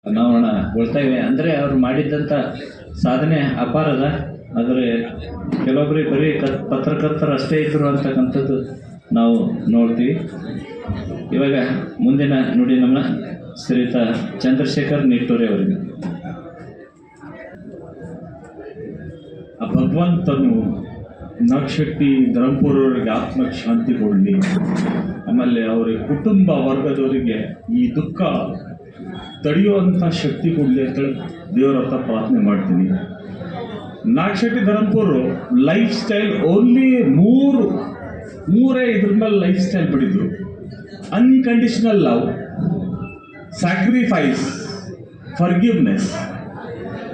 ಅನಾವರಣಗೊಳ್ತಾ ಇವೆ. ಅಂದರೆ ಅವರು ಮಾಡಿದ್ದಂಥ ಸಾಧನೆ ಅಪಾರದ. ಆದರೆ ಕೆಲವೊಬ್ಬರಿಗೆ ಬರೀ ಪತ್ರಕರ್ತರು ಅಷ್ಟೇ ಇದ್ದರು ಅಂತಕ್ಕಂಥದ್ದು ನಾವು ನೋಡ್ತೀವಿ. ಇವಾಗ ಮುಂದಿನ ನುಡಿ ನಮ್ಮ ಶ್ರೀಯುತ ಚಂದ್ರಶೇಖರ್ ನಿಟ್ಟೂರಿ ಅವರಿಗೆ. ಆ ಭಗವಂತನು ನಾಗಶೆಟ್ಟಿ ಧರಂಪುರ ಅವರಿಗೆ ಆತ್ಮಕ್ಕೆ ಶಾಂತಿ ಕೊಡಲಿ. ಆಮೇಲೆ ಅವರ ಕುಟುಂಬ ವರ್ಗದವರಿಗೆ ಈ ದುಃಖ ತಡೆಯುವಂಥ ಶಕ್ತಿ ಕೊಡಲಿ ಅಂತೇಳಿ ದೇವರ ಹತ್ರ ಪ್ರಾರ್ಥನೆ ಮಾಡ್ತೀನಿ. Nagashetty Dharampura lifestyle only ಮೂರೇ ಇದ್ರ ಮೇಲೆ ಲೈಫ್ ಸ್ಟೈಲ್ ಪಡಿದ್ರು. Unconditional love, sacrifice, forgiveness.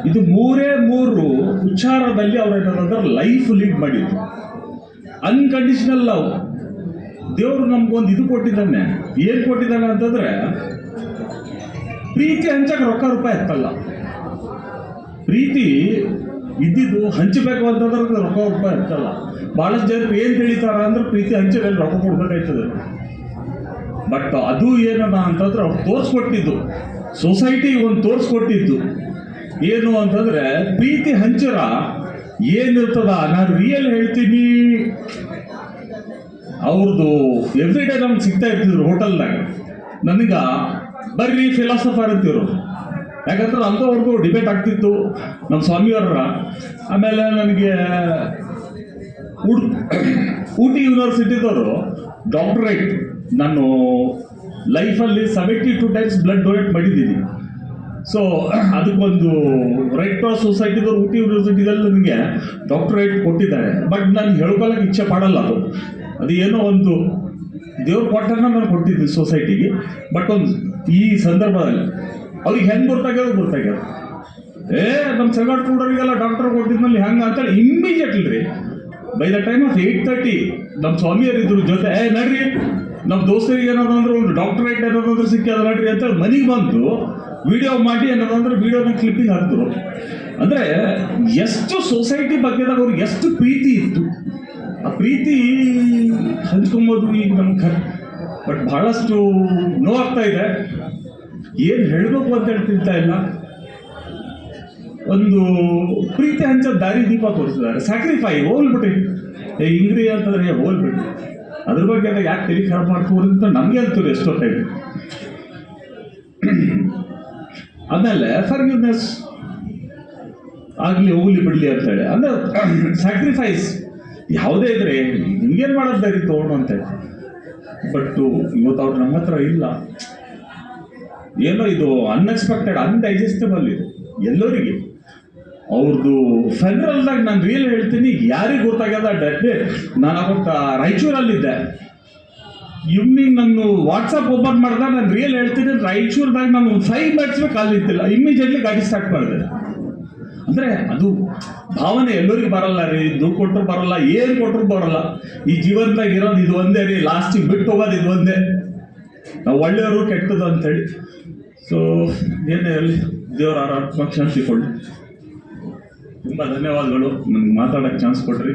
ಇದು ಮೂರು ವಿಚಾರದಲ್ಲಿ ಅವರೇನಾದ್ರೂ ಲೈಫ್ ಲೀಡ್ ಮಾಡಿದ್ರು. ಅನ್ಕಂಡೀಷನಲ್ ಲವ್, ದೇವರು ನಮ್ಗೊಂದು ಇದು ಕೊಟ್ಟಿದ್ದಾನೆ. ಏನು ಕೊಟ್ಟಿದ್ದಾನೆ ಅಂತಂದ್ರೆ, ಪ್ರೀತಿ ಹಂಚಕ್ಕೆ ರೊಕ್ಕ ರೂಪಾಯಿ ಎತ್ತಲ್ಲ. ಪ್ರೀತಿ ಇದ್ದಿದ್ದು ಹಂಚಬೇಕು ಅಂತಂದ್ರೆ ರೊಕ್ಕ ರೂಪಾಯಿ ಎತ್ತಲ್ಲ. ಭಾಳಷ್ಟು ಜನರು ಏನು ತಿಳಿತಾರ ಅಂದ್ರೆ ಪ್ರೀತಿ ಹಂಚದಲ್ಲಿ ರೊಕ್ಕ ಕೊಡ್ಬೇಕಾಯ್ತದೆ. ಬಟ್ ಅದು ಏನದ ಅಂತಂದ್ರೆ ಅವ್ರು ತೋರಿಸ್ಕೊಟ್ಟಿದ್ದು, ಸೊಸೈಟಿ ಒಂದು ತೋರಿಸ್ಕೊಟ್ಟಿದ್ದು ಏನು ಅಂತಂದ್ರೆ, ಪ್ರೀತಿ ಹಂಚರ ಏನಿರ್ತದ. ನಾನು ರಿಯಲ್ ಹೇಳ್ತೀನಿ, ಅವ್ರದ್ದು ಎವ್ರಿ ಡೇ ನಮ್ಗೆ ಸಿಗ್ತಾ ಇರ್ತಿದ್ರು ಹೋಟೆಲ್ನಾಗ. ನನಗೆ ಬರ್ರಿ ಫಿಲಾಸಫರ್ ಅಂತಿರು, ಯಾಕಂದ್ರೆ ಅಂಥವ್ರಿಗೂ ಡಿಬೇಟ್ ಆಗ್ತಿತ್ತು ನಮ್ಮ ಸ್ವಾಮಿಯವರ. ಆಮೇಲೆ ನನಗೆ ಊಟಿ ಯೂನಿವರ್ಸಿಟಿದವರು ಡಾಕ್ಟರೇಟ್, ನಾನು ಲೈಫಲ್ಲಿ 72 ಟೈಮ್ಸ್ ಬ್ಲಡ್ ಡೊನೇಟ್ ಮಾಡಿದ್ದೀನಿ. ಸೊ ಅದಕ್ಕೊಂದು ರೆಡ್ ಕ್ರಾಸ್ ಸೊಸೈಟಿದವ್ರು ಊಟಿ ಯೂನಿವರ್ಸಿಟಿದಲ್ಲಿ ನನಗೆ ಡಾಕ್ಟರೇಟ್ ಕೊಟ್ಟಿದ್ದಾರೆ. ಬಟ್ ನಾನು ಹೇಳ್ಕೊಳ್ಳೋಕೆ ಇಚ್ಛೆ ಪಡಲ್ಲ. ಅದು ಏನೋ ಒಂದು ದೇವ್ರು ಕೊಟ್ಟನ್ನ ನಾನು ಕೊಟ್ಟಿದ್ದೆ ಸೊಸೈಟಿಗೆ. ಬಟ್ ಒಂದು ಈ ಸಂದರ್ಭದಲ್ಲಿ ಅವ್ರಿಗೆ ಹೆಂಗೆ ಗೊತ್ತಾಗ್ಯಾರ ನಮ್ಮ ಸೆವೆಂಟ್ ಕೂಡೋರಿಗೆಲ್ಲ ಡಾಕ್ಟರ್ ಕೊಟ್ಟಿದ್ಮೇಲೆ ಹೆಂಗೆ ಅಂತೇಳಿ ಇಮ್ಮಿಡಿಯೇಟ್ಲಿ ರೀ, ಬೈ ದ ಟೈಮ್ ಆಫ್ 8:30 ನಮ್ಮ ಸ್ವಾಮಿಯರು ಇದ್ರ ಜೊತೆ ನಡ್ರಿ ನಮ್ಮ ದೋಸ್ತರಿಗೆ ಏನಾದಂದ್ರೆ ಒಂದು ಡಾಕ್ಟರೇಟ್ ಏನಾದಂದ್ರೆ ಸಿಕ್ಕ್ಯದ ನಡ್ರಿ ಅಂತೇಳಿ ಮನೆಗೆ ಬಂದು ವಿಡಿಯೋ ಮಾಡಿ ಏನಾದಂದ್ರೆ ವಿಡಿಯೋನ ಕ್ಲಿಪ್ಪಿಂಗ್ ಹಾಕಿದ್ರು. ಅಂದರೆ ಎಷ್ಟು ಸೊಸೈಟಿ ಬಗ್ಗೆದಾಗ ಅವ್ರಿಗೆ ಎಷ್ಟು ಪ್ರೀತಿ ಇತ್ತು. ಆ ಪ್ರೀತಿ ಹಂಚ್ಕೊಂಬೋದು ಈಗ ನಮ್ಗೆ. ಬಟ್ ಭಾಳಷ್ಟು ನೋವಾಗ್ತಾ ಇದೆ. ಏನು ಹೇಳಬೇಕು ಅಂತ ಹೇಳ್ತಿರ್ತಾ ಇಲ್ಲ. ಒಂದು ಪ್ರೀತಿ ಹಂಚೋದು ದಾರಿ ದೀಪ ತೋರಿಸಿದ್ದಾರೆ. ಸ್ಯಾಕ್ರಿಫೈ ಹೋಗ್ಬಿಟ್ರಿ ಇಂಗ್ರಿ ಅಂತಂದ್ರೆ ಹೋಗ್ಬಿಟ್ರಿ. ಅದ್ರ ಬಗ್ಗೆ ಅದಾಗ ಯಾಕೆ ತೆರಿಗೆ ಖರಾಬ್ ಮಾಡ್ಕೋಬೋದು ಅಂತ ನಮಗೆ ಅಂತೀರಿ ಎಷ್ಟೋ ಟೈಮ್. ಆಮೇಲೆ ಫರ್ಗಿವ್ನೆಸ್ ಆಗಲಿ ಹೋಗ್ಲಿ ಬಿಡಲಿ ಅಂತೇಳಿ, ಅಂದರೆ ಸ್ಯಾಕ್ರಿಫೈಸ್ ಯಾವುದೇ ಇದ್ರೆ ನಿಮ್ಗೇನು ಮಾಡೋದು ದಾರಿ ತೊಗೊಂಡು ಅಂತ. ಬಟ್ ಇವತ್ತು ಅವ್ರು ನಮ್ಮ ಹತ್ರ ಇಲ್ಲ. ಏನೋ ಇದು ಅನ್ಎಕ್ಸ್ಪೆಕ್ಟೆಡ್, ಅನ್ಡೈಜೆಸ್ಟಬಲ್ ಇದು ಎಲ್ಲರಿಗೆ. ಅವ್ರದ್ದು ಫೆಡರಲ್ದಾಗ ನಾನು ರಿಯಲ್ ಹೇಳ್ತೀನಿ, ಯಾರಿಗೆ ಗೊತ್ತಾಗ್ಯದ ಡೇ. ನಾನು ಅವತ್ತು ರಾಯಚೂರಲ್ಲಿದ್ದೆ. ಈವ್ನಿಂಗ್ ನಾನು ವಾಟ್ಸಪ್ ಓಪನ್ ಮಾಡಿದಾಗ ನಾನು ರಿಯಲ್ ಹೇಳ್ತೀನಿ, ರಾಯಚೂರ್ದಾಗ ನಾನು 5 ಮಿನಿಟ್ಸ್ ಕಾಲ್ ನಿಂತಿಲ್ಲ, ಇಮಿಡಿಯೇಟ್ಲಿ ಗಾಡಿ ಸ್ಟಾರ್ಟ್ ಮಾಡಿದೆ. ಅಂದರೆ ಅದು ಭಾವನೆ ಎಲ್ಲರಿಗೂ ಬರಲ್ಲ ರೀ. ದುಡ್ಡು ಕೊಟ್ಟರು ಬರಲ್ಲ, ಏನು ಕೊಟ್ಟರು ಬರಲ್ಲ. ಈ ಜೀವನದಾಗ ಇರೋದು ಇದು ಒಂದೇ ರೀ. ಲಾಸ್ಟಿಗೆ ಬಿಟ್ಟು ಹೋಗೋದು ಇದು ಒಂದೇ. ನಾವು ಒಳ್ಳೆಯವರು ಕೆಟ್ಟದ್ದು ಅಂಥೇಳಿ. ಸೊ ಏನೇ ಇರಲಿ, ದೇವರ ಆತ್ಮಕ್ಕೆ ಶಾಂತಿ ಕೊಡಲಿ. ತುಂಬ ಧನ್ಯವಾದಗಳು ನನಗೆ ಮಾತಾಡೋಕ್ಕೆ ಚಾನ್ಸ್ ಕೊಡ್ರಿ.